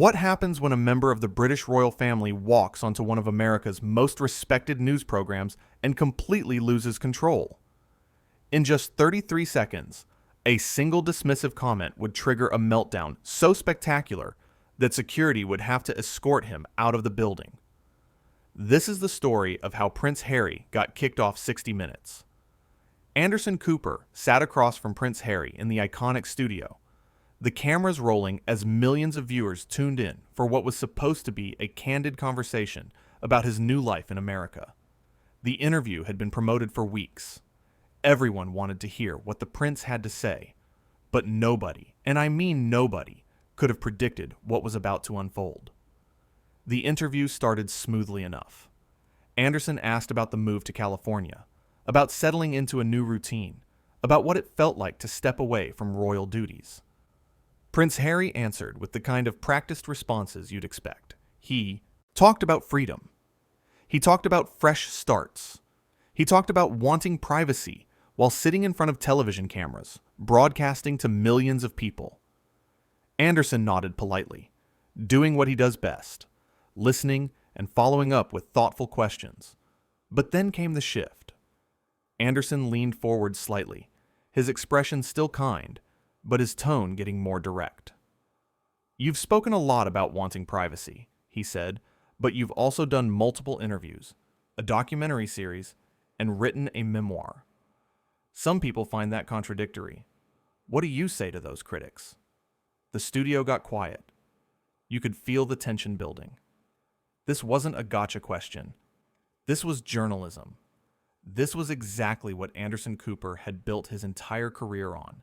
What happens when a member of the British royal family walks onto one of America's most respected news programs and completely loses control? In just 33 seconds, a single dismissive comment would trigger a meltdown so spectacular that security would have to escort him out of the building. This is the story of how Prince Harry got kicked off 60 Minutes. Anderson Cooper sat across from Prince Harry in the iconic studio, the cameras rolling as millions of viewers tuned in for what was supposed to be a candid conversation about his new life in America. The interview had been promoted for weeks. Everyone wanted to hear what the prince had to say, but nobody, and I mean nobody, could have predicted what was about to unfold. The interview started smoothly enough. Anderson asked about the move to California, about settling into a new routine, about what it felt like to step away from royal duties. Prince Harry answered with the kind of practiced responses you'd expect. He talked about freedom. He talked about fresh starts. He talked about wanting privacy while sitting in front of television cameras, broadcasting to millions of people. Anderson nodded politely, doing what he does best, listening and following up with thoughtful questions. But then came the shift. Anderson leaned forward slightly, his expression still kind, but his tone getting more direct. "You've spoken a lot about wanting privacy," he said, "but you've also done multiple interviews, a documentary series, and written a memoir. Some people find that contradictory. What do you say to those critics?" The studio got quiet. You could feel the tension building. This wasn't a gotcha question. This was journalism. This was exactly what Anderson Cooper had built his entire career on,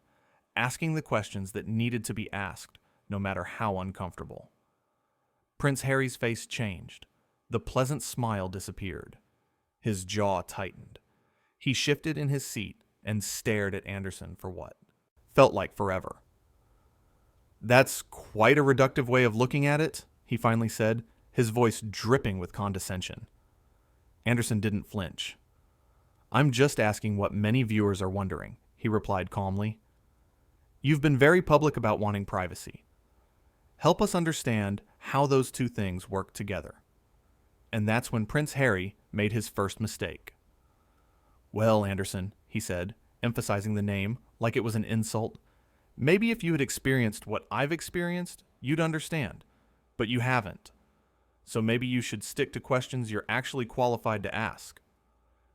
asking the questions that needed to be asked, no matter how uncomfortable. Prince Harry's face changed. The pleasant smile disappeared. His jaw tightened. He shifted in his seat and stared at Anderson for what felt like forever. "That's quite a reductive way of looking at it," he finally said, his voice dripping with condescension. Anderson didn't flinch. "I'm just asking what many viewers are wondering," he replied calmly. "You've been very public about wanting privacy. Help us understand how those two things work together." And that's when Prince Harry made his first mistake. "Well, Anderson," he said, emphasizing the name like it was an insult, "maybe if you had experienced what I've experienced, you'd understand, but you haven't. So maybe you should stick to questions you're actually qualified to ask."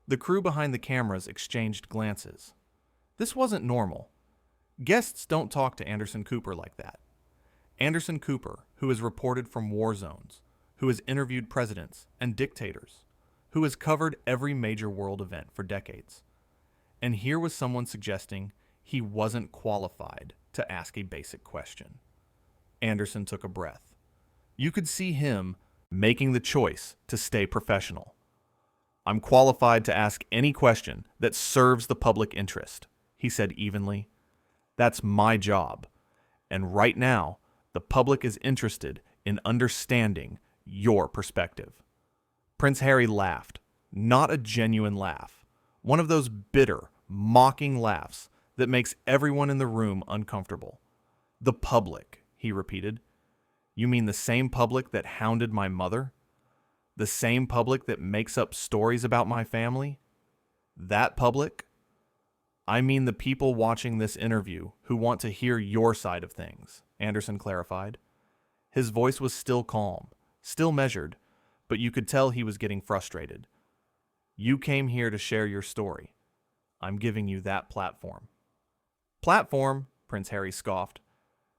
The crew behind the cameras exchanged glances. This wasn't normal. Guests don't talk to Anderson Cooper like that. Anderson Cooper, who has reported from war zones, who has interviewed presidents and dictators, who has covered every major world event for decades. And here was someone suggesting he wasn't qualified to ask a basic question. Anderson took a breath. You could see him making the choice to stay professional. "I'm qualified to ask any question that serves the public interest," he said evenly. "That's my job. And right now, the public is interested in understanding your perspective." Prince Harry laughed, not a genuine laugh, one of those bitter, mocking laughs that makes everyone in the room uncomfortable. "The public," he repeated. "You mean the same public that hounded my mother? The same public that makes up stories about my family? That public?" "I mean the people watching this interview who want to hear your side of things," Anderson clarified. His voice was still calm, still measured, but you could tell he was getting frustrated. "You came here to share your story. I'm giving you that platform." "Platform?" Prince Harry scoffed.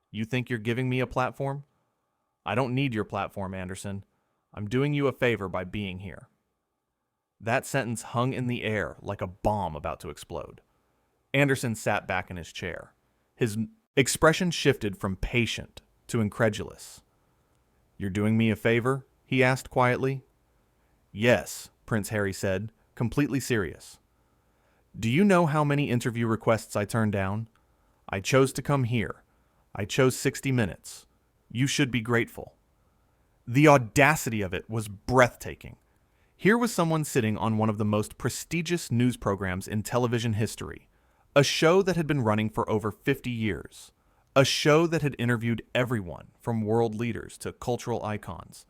"You think you're giving me a platform? I don't need your platform, Anderson. I'm doing you a favor by being here." That sentence hung in the air like a bomb about to explode. Anderson sat back in his chair. His expression shifted from patient to incredulous. "You're doing me a favor?" he asked quietly. "Yes," Prince Harry said, completely serious. "Do you know how many interview requests I turned down? I chose to come here. I chose 60 Minutes. You should be grateful." The audacity of it was breathtaking. Here was someone sitting on one of the most prestigious news programs in television history, a show that had been running for over 50 years, A show that had interviewed everyone from world leaders to cultural icons,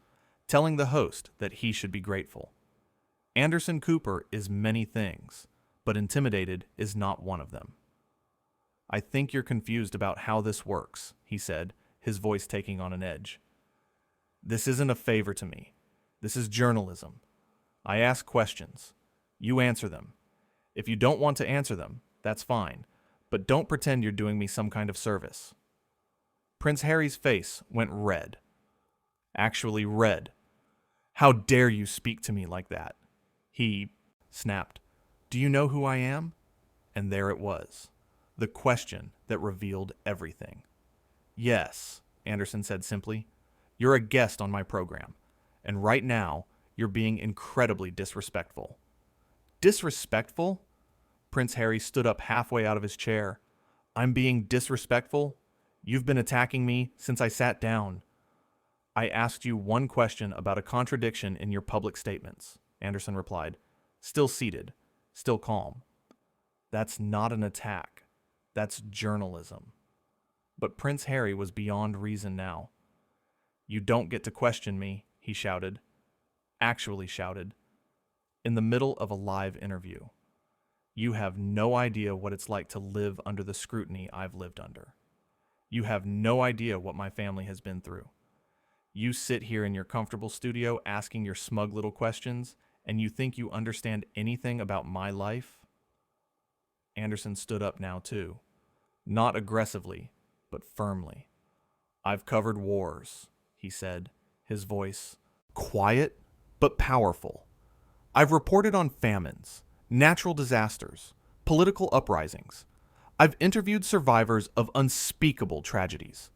telling the host that he should be grateful. Anderson Cooper is many things, but intimidated is not one of them. "I think you're confused about how this works," he said, his voice taking on an edge. "This isn't a favor to me. This is journalism. I ask questions. You answer them. If you don't want to answer them, that's fine, but don't pretend you're doing me some kind of service." Prince Harry's face went red. Actually red. "How dare you speak to me like that?" He snapped. "Do you know who I am?" And there it was, the question that revealed everything. "Yes," Anderson said simply. "You're a guest on my program, and right now, you're being incredibly disrespectful." "Disrespectful?" Prince Harry stood up halfway out of his chair. "I'm being disrespectful? You've been attacking me since I sat down." "I asked you one question about a contradiction in your public statements," Anderson replied, still seated, still calm. "That's not an attack. That's journalism." But Prince Harry was beyond reason now. "You don't get to question me," he shouted. Actually shouted. In the middle of a live interview. "You have no idea what it's like to live under the scrutiny I've lived under. You have no idea what my family has been through. You sit here in your comfortable studio asking your smug little questions, and you think you understand anything about my life?" Anderson stood up now, too. Not aggressively, but firmly. "I've covered wars," he said, his voice quiet but powerful. "I've reported on famines, natural disasters, political uprisings. I've interviewed survivors of unspeakable tragedies.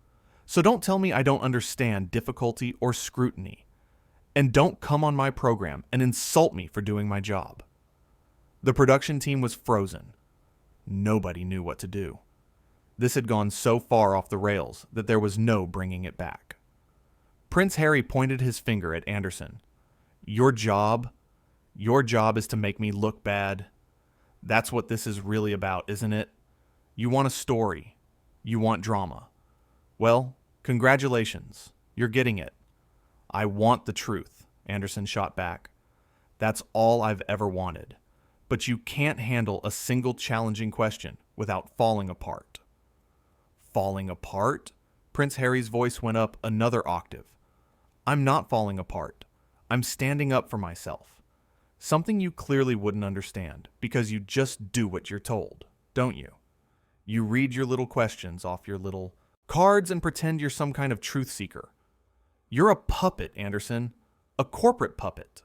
So don't tell me I don't understand difficulty or scrutiny. And don't come on my program and insult me for doing my job." The production team was frozen. Nobody knew what to do. This had gone so far off the rails that there was no bringing it back. Prince Harry pointed his finger at Anderson. Your job is to make me look bad. That's what this is really about, isn't it? You want a story. You want drama. Well, congratulations. You're getting it." "I want the truth," Anderson shot back. "That's all I've ever wanted. But you can't handle a single challenging question without falling apart." "Falling apart?" Prince Harry's voice went up another octave. "I'm not falling apart. I'm standing up for myself. Something you clearly wouldn't understand, because you just do what you're told, don't you? You read your little questions off your little cards and pretend you're some kind of truth seeker. You're a puppet, Anderson. A corporate puppet."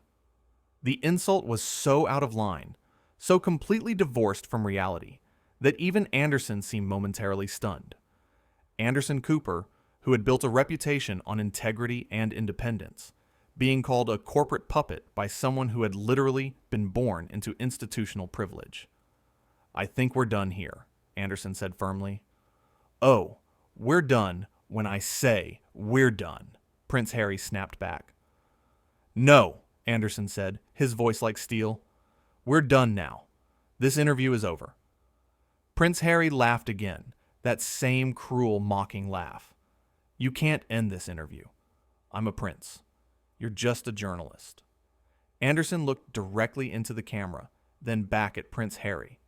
The insult was so out of line, so completely divorced from reality, that even Anderson seemed momentarily stunned. Anderson Cooper, who had built a reputation on integrity and independence, being called a corporate puppet by someone who had literally been born into institutional privilege. "I think we're done here," Anderson said firmly. "Oh, we're done when I say we're done," Prince Harry snapped back. "No," Anderson said, his voice like steel. "We're done now. This interview is over." Prince Harry laughed again, that same cruel, mocking laugh. "You can't end this interview. I'm a prince. You're just a journalist." Anderson looked directly into the camera, then back at Prince Harry.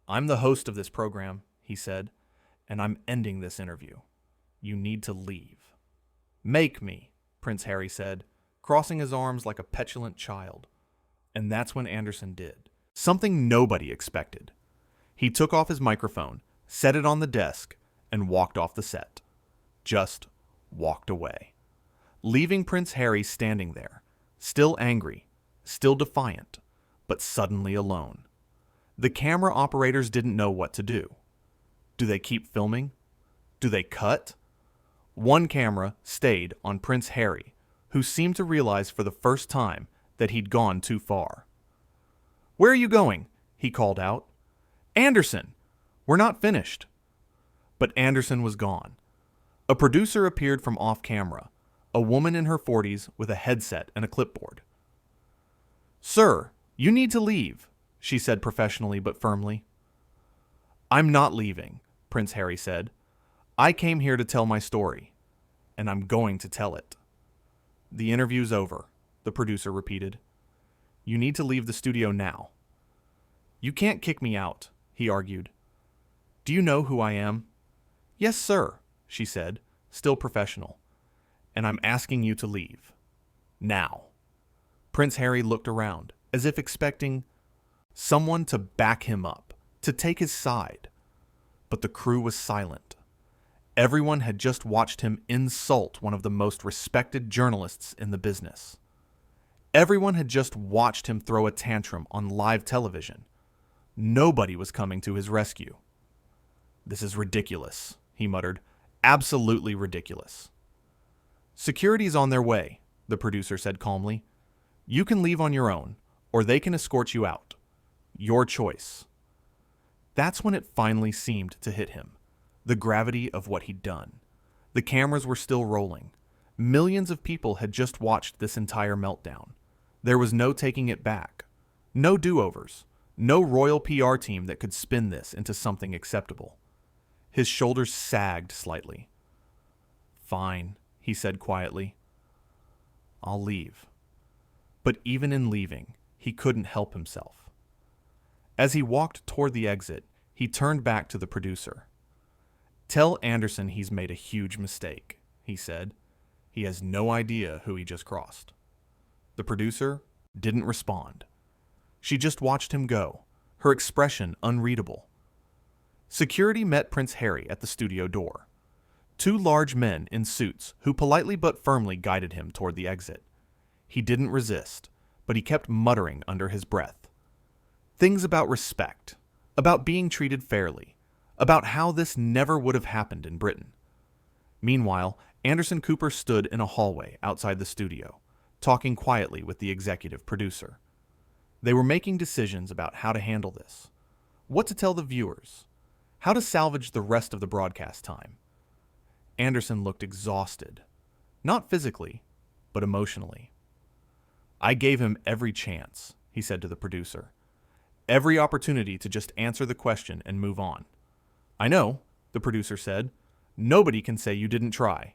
"I'm the host of this program," he said, "and I'm ending this interview. You need to leave." "Make me," Prince Harry said, crossing his arms like a petulant child. And that's when Anderson did. Something nobody expected. He took off his microphone, set it on the desk, and walked off the set. Just walked away. Leaving Prince Harry standing there, still angry, still defiant, but suddenly alone. The camera operators didn't know what to do. Do they keep filming? Do they cut? One camera stayed on Prince Harry, who seemed to realize for the first time that he'd gone too far. "Where are you going?" he called out. "Anderson! We're not finished." But Anderson was gone. A producer appeared from off camera, a woman in her 40s with a headset and a clipboard. "Sir, you need to leave," she said professionally but firmly. "I'm not leaving," Prince Harry said. I came here to tell my story, and I'm going to tell it. The interview's over, the producer repeated. You need to leave the studio now. You can't kick me out, he argued. Do you know who I am? Yes, sir, she said, still professional. And I'm asking you to leave. Now. Prince Harry looked around, as if expecting someone to back him up, to take his side. But the crew was silent. Everyone had just watched him insult one of the most respected journalists in the business. Everyone had just watched him throw a tantrum on live television. Nobody was coming to his rescue. This is ridiculous, he muttered. Absolutely ridiculous. Security's on their way, the producer said calmly. You can leave on your own, or they can escort you out. Your choice. That's when it finally seemed to hit him. The gravity of what he'd done. The cameras were still rolling. Millions of people had just watched this entire meltdown. There was no taking it back. No do-overs. No royal PR team that could spin this into something acceptable. His shoulders sagged slightly. Fine, he said quietly. I'll leave. But even in leaving, he couldn't help himself. As he walked toward the exit, he turned back to the producer. Tell Anderson he's made a huge mistake, he said. He has no idea who he just crossed. The producer didn't respond. She just watched him go, her expression unreadable. Security met Prince Harry at the studio door. Two large men in suits who politely but firmly guided him toward the exit. He didn't resist, but he kept muttering under his breath. Things about respect, about being treated fairly, about how this never would have happened in Britain. Meanwhile, Anderson Cooper stood in a hallway outside the studio, talking quietly with the executive producer. They were making decisions about how to handle this, what to tell the viewers, how to salvage the rest of the broadcast time. Anderson looked exhausted, not physically, but emotionally. I gave him every chance, he said to the producer. Every opportunity to just answer the question and move on. I know, the producer said. Nobody can say you didn't try.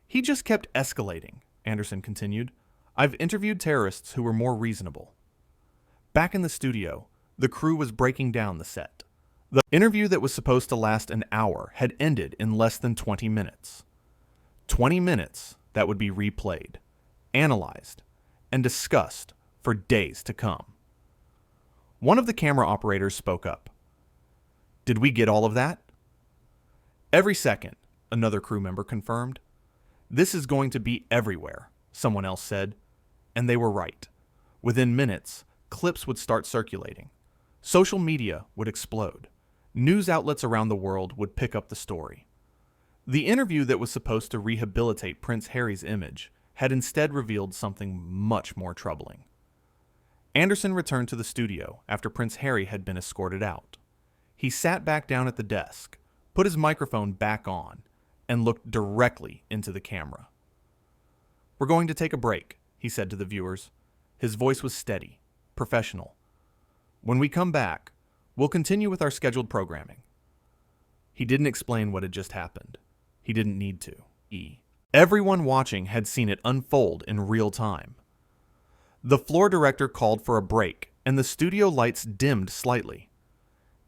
He just kept escalating, Anderson continued. I've interviewed terrorists who were more reasonable. Back in the studio, the crew was breaking down the set. The interview that was supposed to last an hour had ended in less than 20 minutes. 20 minutes that would be replayed, analyzed, and discussed for days to come. One of the camera operators spoke up. Did we get all of that? Every second, another crew member confirmed. This is going to be everywhere, someone else said. And they were right. Within minutes, clips would start circulating. Social media would explode. News outlets around the world would pick up the story. The interview that was supposed to rehabilitate Prince Harry's image had instead revealed something much more troubling. Anderson returned to the studio after Prince Harry had been escorted out. He sat back down at the desk, put his microphone back on, and looked directly into the camera. We're going to take a break, he said to the viewers. His voice was steady, professional. When we come back, we'll continue with our scheduled programming. He didn't explain what had just happened. He didn't need to. Everyone watching had seen it unfold in real time. The floor director called for a break, and the studio lights dimmed slightly.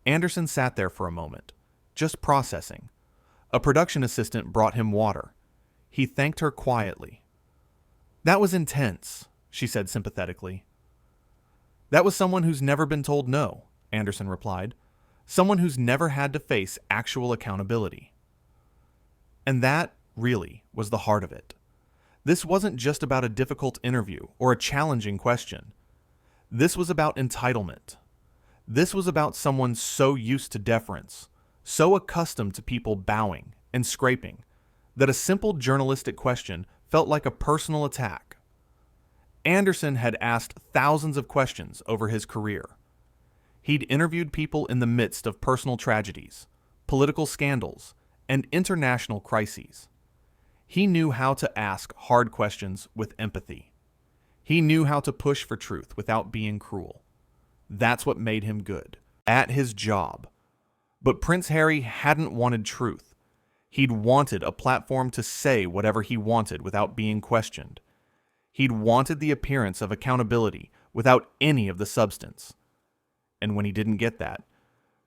Anderson sat there for a moment, just processing. A production assistant brought him water. He thanked her quietly. That was intense, she said sympathetically. That was someone who's never been told no, Anderson replied. Someone who's never had to face actual accountability. And that, really, was the heart of it. This wasn't just about a difficult interview or a challenging question. This was about entitlement. This was about someone so used to deference, so accustomed to people bowing and scraping, that a simple journalistic question felt like a personal attack. Anderson had asked thousands of questions over his career. He'd interviewed people in the midst of personal tragedies, political scandals, and international crises. He knew how to ask hard questions with empathy. He knew how to push for truth without being cruel. That's what made him good, at his job. But Prince Harry hadn't wanted truth. He'd wanted a platform to say whatever he wanted without being questioned. He'd wanted the appearance of accountability without any of the substance. And when he didn't get that,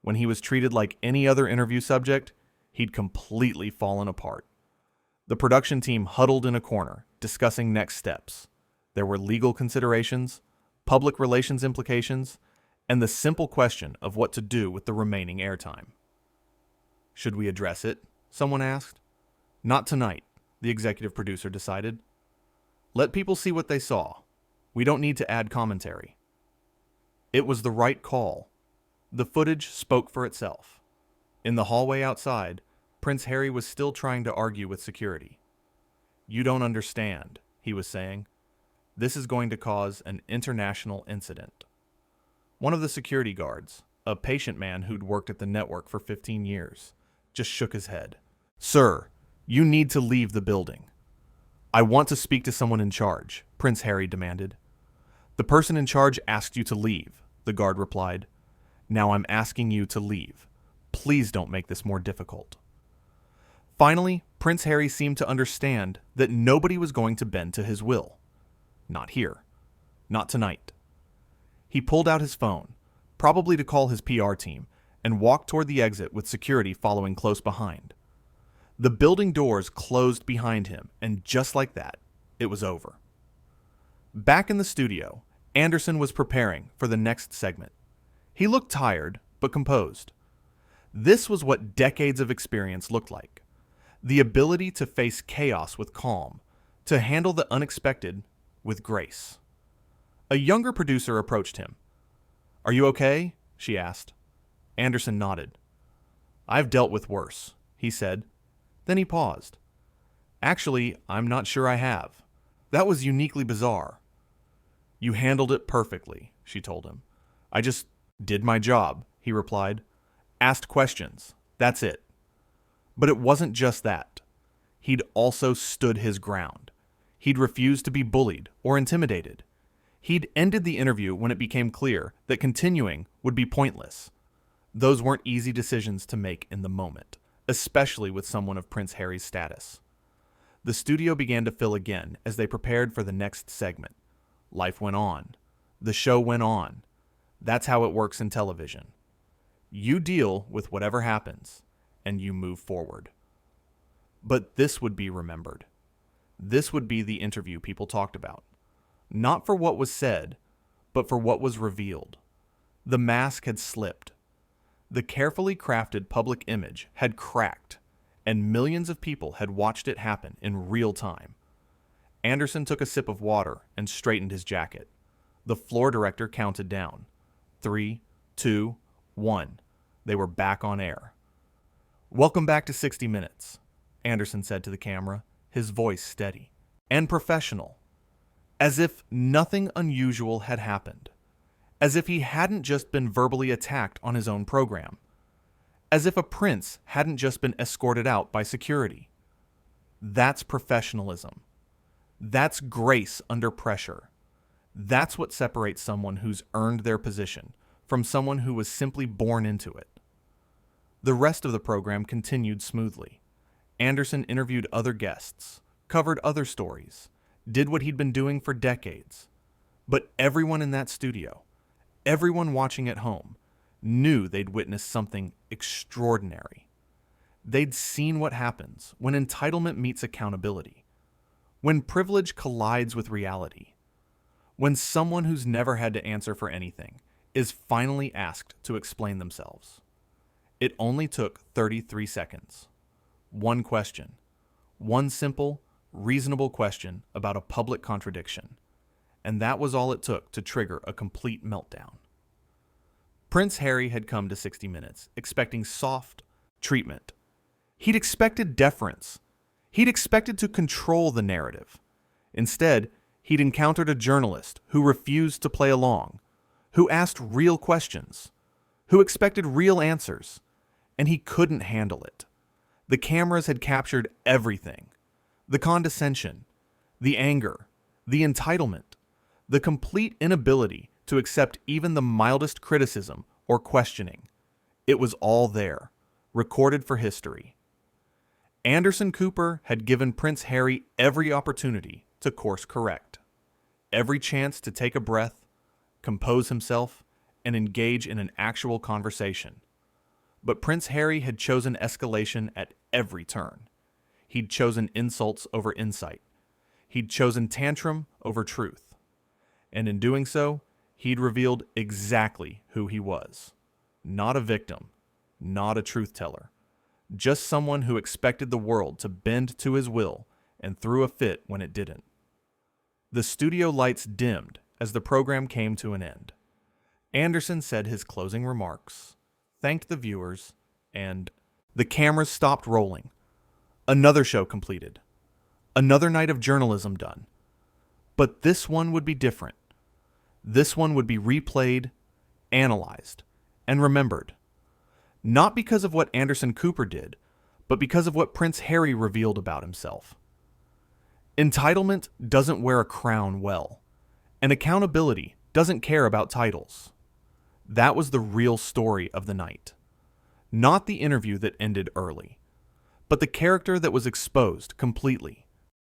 when he was treated like any other interview subject, he'd completely fallen apart. The production team huddled in a corner, discussing next steps. There were legal considerations, public relations implications, and the simple question of what to do with the remaining airtime. "Should we address it?" someone asked. "Not tonight," the executive producer decided. "Let people see what they saw. We don't need to add commentary." It was the right call. The footage spoke for itself. In the hallway outside, Prince Harry was still trying to argue with security. "You don't understand," he was saying. "This is going to cause an international incident." One of the security guards, a patient man who'd worked at the network for 15 years, just shook his head. "Sir, you need to leave the building." "I want to speak to someone in charge," Prince Harry demanded. "The person in charge asked you to leave," the guard replied. "Now I'm asking you to leave. Please don't make this more difficult." Finally, Prince Harry seemed to understand that nobody was going to bend to his will. Not here. Not tonight. He pulled out his phone, probably to call his PR team, and walked toward the exit with security following close behind. The building doors closed behind him, and just like that, it was over. Back in the studio, Anderson was preparing for the next segment. He looked tired, but composed. This was what decades of experience looked like. The ability to face chaos with calm, to handle the unexpected with grace. A younger producer approached him. "Are you okay?" she asked. Anderson nodded. "I've dealt with worse," he said. Then he paused. "Actually, I'm not sure I have. That was uniquely bizarre." "You handled it perfectly," she told him. "I just did my job," he replied. "Asked questions. That's it." But it wasn't just that. He'd also stood his ground. He'd refused to be bullied or intimidated. He'd ended the interview when it became clear that continuing would be pointless. Those weren't easy decisions to make in the moment, especially with someone of Prince Harry's status. The studio began to fill again as they prepared for the next segment. Life went on. The show went on. That's how it works in television. You deal with whatever happens, and you move forward. But this would be remembered. This would be the interview people talked about. Not for what was said, but for what was revealed. The mask had slipped. The carefully crafted public image had cracked, and millions of people had watched it happen in real time. Anderson took a sip of water and straightened his jacket. The floor director counted down. 3, 2, 1. They were back on air. "Welcome back to 60 Minutes, Anderson said to the camera, his voice steady and professional, as if nothing unusual had happened, as if he hadn't just been verbally attacked on his own program, as if a prince hadn't just been escorted out by security. That's professionalism. That's grace under pressure. That's what separates someone who's earned their position from someone who was simply born into it." The rest of the program continued smoothly. Anderson interviewed other guests, covered other stories, did what he'd been doing for decades. But everyone in that studio, everyone watching at home, knew they'd witnessed something extraordinary. They'd seen what happens when entitlement meets accountability, when privilege collides with reality, when someone who's never had to answer for anything is finally asked to explain themselves. It only took 33 seconds. One question. One simple, reasonable question about a public contradiction. And that was all it took to trigger a complete meltdown. Prince Harry had come to 60 Minutes expecting soft treatment. He'd expected deference. He'd expected to control the narrative. Instead, he'd encountered a journalist who refused to play along, who asked real questions, who expected real answers, and he couldn't handle it. The cameras had captured everything. The condescension, the anger, the entitlement, the complete inability to accept even the mildest criticism or questioning. It was all there, recorded for history. Anderson Cooper had given Prince Harry every opportunity to course correct, every chance to take a breath, compose himself, and engage in an actual conversation. But Prince Harry had chosen escalation at every turn. He'd chosen insults over insight. He'd chosen tantrum over truth. And in doing so, he'd revealed exactly who he was. Not a victim, not a truth teller, just someone who expected the world to bend to his will and threw a fit when it didn't. The studio lights dimmed as the program came to an end. Anderson said his closing remarks, thanked the viewers, and the cameras stopped rolling. Another show completed. Another night of journalism done. But this one would be different. This one would be replayed, analyzed, and remembered. Not because of what Anderson Cooper did, but because of what Prince Harry revealed about himself. Entitlement doesn't wear a crown well, and accountability doesn't care about titles. That was the real story of the night. Not the interview that ended early, but the character that was exposed completely.